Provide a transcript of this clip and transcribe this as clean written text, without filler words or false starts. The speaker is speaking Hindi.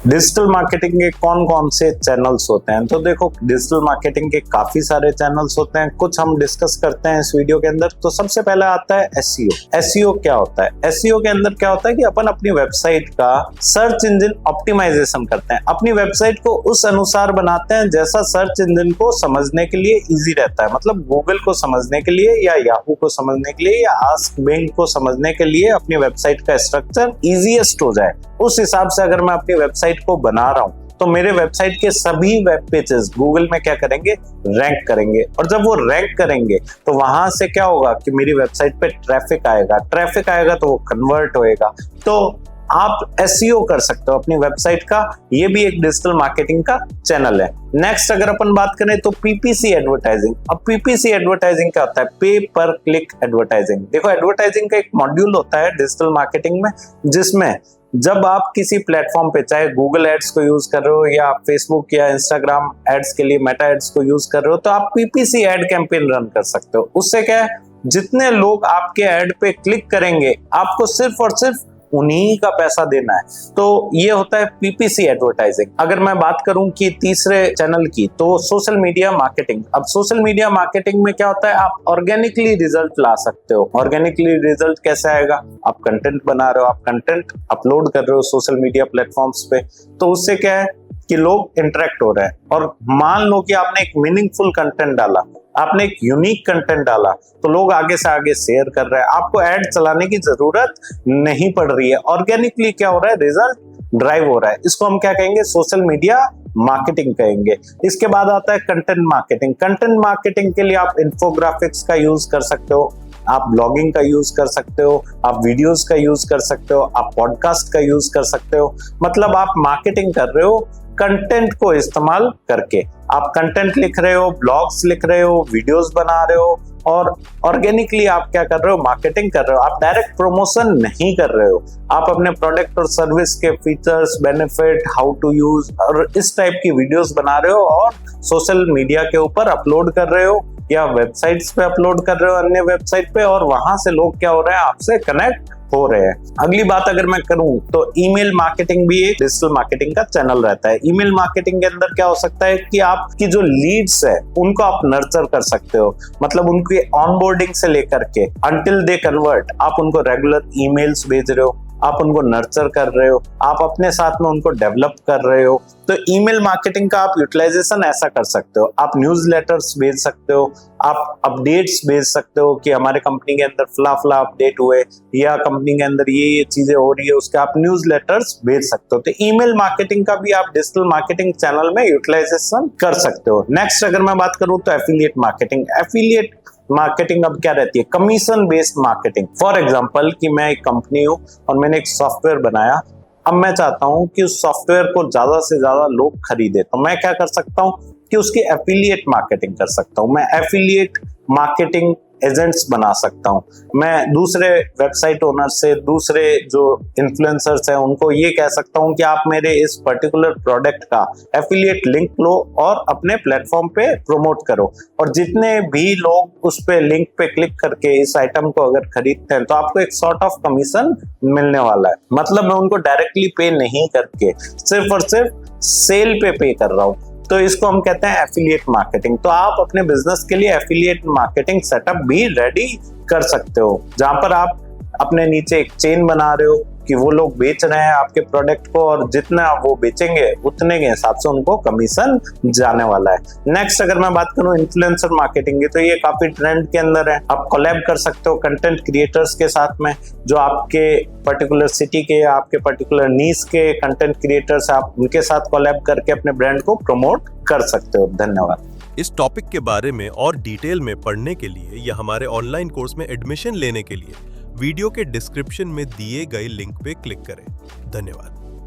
डिजिटल मार्केटिंग के कौन कौन से चैनल्स होते हैं? तो देखो, डिजिटल मार्केटिंग के काफी सारे चैनल्स होते हैं, कुछ हम डिस्कस करते हैं इस वीडियो के अंदर। तो सबसे पहला आता है एसईओ। एसईओ क्या होता है? एसईओ के अंदर क्या होता है कि अपन अपनी वेबसाइट का सर्च इंजन ऑप्टिमाइजेशन करते हैं, अपनी वेबसाइट को उस अनुसार बनाते हैं जैसा सर्च इंजन को समझने के लिए इजी रहता है। मतलब गूगल को समझने के लिए या याहू को समझने के लिए या आस्क बिंग को समझने के लिए अपनी वेबसाइट का स्ट्रक्चर इजीएस्ट हो जाए, उस हिसाब से अगर मैं अपनी वेबसाइट को बना रहा हूं तो मेरे वेबसाइट के सभी वेब पेजेस गूगल में क्या करेंगे? रैंक करेंगे। और जब वो रैंक करेंगे तो वहां से क्या होगा कि मेरी वेबसाइट पे ट्रैफिक आएगा तो वो कन्वर्ट होएगा। तो आप एसईओ कर सकते हो अपनी वेबसाइट का, ये भी एक डिजिटल मार्केटिंग का चैनल है। नेक्स्ट अगर अपन बात करें तो पीपीसी एडवर्टाइजिंग। अब पीपीसी एडवर्टाइजिंग क्या होता है? पे पर क्लिक एडवर्टाइजिंग। देखो, एडवर्टाइजिंग का एक मॉड्यूल होता है डिजिटल मार्केटिंग में, जिसमें जब आप किसी प्लेटफॉर्म पे, चाहे गूगल एड्स को यूज कर रहे हो या फेसबुक या इंस्टाग्राम एड्स के लिए मेटा एड्स को यूज कर रहे हो, तो आप पीपीसी एड कैंपेन रन कर सकते हो। उससे क्या है, जितने लोग आपके एड पे क्लिक करेंगे आपको सिर्फ और सिर्फ उन्हीं का पैसा देना है। तो ये होता है पीपीसी एडवर्टाइजिंग। अगर मैं बात करूं कि तीसरे चैनल की, तो सोशल मीडिया मार्केटिंग। अब सोशल मीडिया मार्केटिंग में क्या होता है, आप ऑर्गेनिकली रिजल्ट ला सकते हो। ऑर्गेनिकली रिजल्ट कैसे आएगा? आप कंटेंट बना रहे हो, आप कंटेंट अपलोड कर रहे हो सोशल मीडिया प्लेटफॉर्म्स पे, तो उससे क्या है कि लोग इंटरेक्ट हो रहे हैं। और मान लो कि आपने एक मीनिंगफुल कंटेंट डाला, आपने एक यूनिक कंटेंट डाला, तो लोग आगे से आगे शेयर कर रहे हैं, आपको ऐड चलाने की जरूरत नहीं पड़ रही है। ऑर्गेनिकली क्या हो रहा है? रिजल्ट ड्राइव हो रहा है। इसको हम क्या कहेंगे? सोशल मीडिया मार्केटिंग कहेंगे। इसके बाद आता है कंटेंट मार्केटिंग। कंटेंट मार्केटिंग के लिए आप इन्फोग्राफिक्स का यूज कर सकते हो, आप ब्लॉगिंग का यूज कर सकते हो, आप वीडियोस का यूज कर सकते हो, आप पॉडकास्ट का यूज कर सकते हो। मतलब आप मार्केटिंग कर रहे हो कंटेंट को इस्तेमाल करके। आप कंटेंट लिख रहे हो, ब्लॉग्स लिख रहे हो, वीडियोस बना रहे हो, और ऑर्गेनिकली आप क्या कर रहे हो? मार्केटिंग कर रहे हो। आप डायरेक्ट प्रमोशन नहीं कर रहे हो, आप अपने प्रोडक्ट और सर्विस के features, benefit, how to use और इस टाइप की वीडियोस बना रहे हो और सोशल मीडिया के ऊपर अपलोड कर रहे हो या वेबसाइट्स पे अपलोड कर रहे हो, अन्य वेबसाइट पे, और वहां से लोग क्या हो रहे हैं? आपसे कनेक्ट हो रहे हैं। अगली बात अगर मैं करूं तो ईमेल मार्केटिंग भी एक डिजिटल मार्केटिंग का चैनल रहता है। ईमेल मार्केटिंग के अंदर क्या हो सकता है कि आपकी जो लीड्स है उनको आप नर्चर कर सकते हो। मतलब उनकी ऑनबोर्डिंग से लेकर के अंटिल दे कन्वर्ट, आप उनको रेगुलर ईमेल्स भेज रहे हो, आप उनको नर्चर कर रहे हो, आप अपने साथ में उनको डेवलप कर रहे हो। तो ईमेल मार्केटिंग का आप यूटिलाइजेशन ऐसा कर सकते हो। आप न्यूज़लेटर्स भेज सकते हो, आप अपडेट्स भेज सकते हो कि हमारे कंपनी के अंदर फला अपडेट हुए या कंपनी के अंदर ये चीजें हो रही है, उसके आप न्यूज़लेटर्स भेज सकते हो। तो ईमेल मार्केटिंग का भी आप डिजिटल मार्केटिंग चैनल में यूटिलाइजेशन कर सकते हो। नेक्स्ट अगर मैं बात करूं तो एफिलिएट मार्केटिंग। एफिलिएट मार्केटिंग अब क्या रहती है? Commission based marketing. For example कि मैं एक कंपनी हूं और मैंने एक सॉफ्टवेयर बनाया, अब मैं चाहता हूं कि उस सॉफ्टवेयर को ज्यादा से ज्यादा लोग खरीदे, तो मैं क्या कर सकता हूं कि उसकी एफिलिएट मार्केटिंग कर सकता हूं। मैं एफिलिएट मार्केटिंग एजेंट्स बना सकता हूं। मैं दूसरे वेबसाइट ओनर से, दूसरे जो इन्फ्लुएंसर्स हैं, उनको ये कह सकता हूं कि आप मेरे इस पर्टिकुलर प्रोडक्ट का एफिलिएट लिंक लो और अपने प्लेटफॉर्म पे प्रमोट करो, और जितने भी लोग उस पे लिंक पे क्लिक करके इस आइटम को अगर खरीदते हैं तो आपको एक सॉर्ट ऑफ कमीशन मिलने वाला है। मतलब मैं उनको डायरेक्टली पे नहीं करके सिर्फ और सिर्फ सेल पे कर रहा हूं। तो इसको हम कहते हैं एफिलिएट मार्केटिंग। तो आप अपने बिजनेस के लिए एफिलिएट मार्केटिंग सेटअप भी रेडी कर सकते हो, जहां पर आप अपने नीचे एक चेन बना रहे हो कि वो लोग बेच रहे हैं आपके प्रोडक्ट को, और जितना वो बेचेंगे उतने के हिसाब से उनको कमीशन जाने वाला है। नेक्स्ट अगर मैं बात करूं इन्फ्लुएंसर मार्केटिंग की, तो ये काफी ट्रेंड के अंदर है। आप कोलैब कर सकते हो कंटेंट क्रिएटर्स के साथ में, जो आपके पर्टिकुलर सिटी के, आपके पर्टिकुलर नीश के कंटेंट क्रिएटर्स, आप उनके साथ कोलैब करके अपने ब्रांड को प्रमोट कर सकते हो। धन्यवाद। इस टॉपिक के बारे में और डिटेल में पढ़ने के लिए या हमारे ऑनलाइन कोर्स में एडमिशन लेने के लिए वीडियो के डिस्क्रिप्शन में दिए गए लिंक पे क्लिक करें। धन्यवाद।